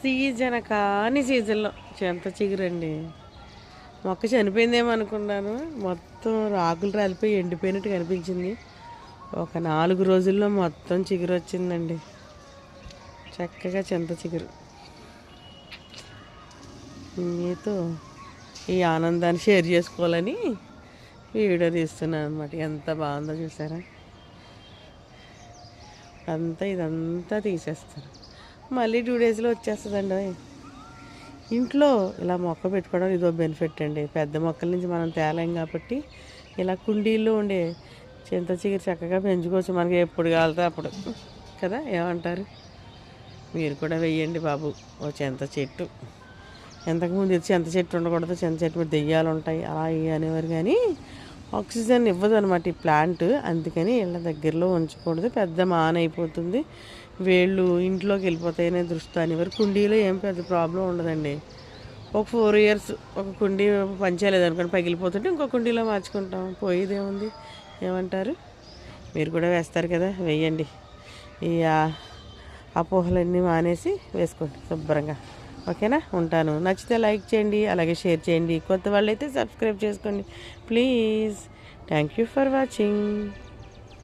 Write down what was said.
Season కాని సీజన్లో చింత చిగురండి. మొక్క చనిపోయిందేమో అనుకున్నాను. మొత్తం ఆకులు రాలిపోయి ఎండిపోయినట్టు కనిపించింది. ఒక 4 రోజుల్లో మొత్తం చిగురు వచ్చిందండి. చక్కగా చింత చిగురు. మీతో ఈ ఆనందాన్ని షేర్ చేసుకోవాలని వీడియో తీస్తున్నాను అనమాట. ఎంత బాగుందో చూసారా. ఇదంతా తీసేస్తారు. మళ్ళీ 2 డేస్లో వచ్చేస్తుందండి. ఇంట్లో ఇలా మొక్క పెట్టుకోవడం ఇదో బెనిఫిట్ అండి. పెద్ద మొక్కల నుంచి మనం తేలేం కాబట్టి ఇలా కుండీల్లో ఉండే చింత చిగురు చక్కగా పెంచుకోవచ్చు. మనకి ఎప్పుడు కావాలితే అప్పుడు కదా. ఏమంటారు? మీరు కూడా వెయ్యండి బాబు ఓ చింత చెట్టు. ఎంతకుముందు ఇది చింత చెట్టు ఉండకూడదు, చింత చెట్టు మీద దెయ్యాలు ఉంటాయి అలా అనేవారు. కానీ ఆక్సిజన్ ఇవ్వదు అనమాట ఈ ప్లాంట్. అందుకని ఇళ్ళ దగ్గరలో ఉంచకూడదు, పెద్ద మానైపోతుంది, వేళ్ళు ఇంట్లోకి వెళ్ళిపోతాయనే దృష్టి అనేవారు. కుండీలో ఏం పెద్ద ప్రాబ్లం ఉండదండి. ఒక 4 ఇయర్స్ ఒక కుండీ పనిచేయలేదు అనుకోండి, పగిలిపోతుంటే ఇంకో కుండీలో మార్చుకుంటాం, పోయేదేముంది. ఏమంటారు? మీరు కూడా వేస్తారు కదా, వేయండి. ఈ అపోహలన్నీ మానేసి వేసుకోండి శుభ్రంగా. ఓకేనా? ఉంటాను. నచ్చితే లైక్ చేయండి, అలాగే షేర్ చేయండి. కొత్త వాళ్ళైతే సబ్స్క్రైబ్ చేసుకోండి please. Thank you for watching.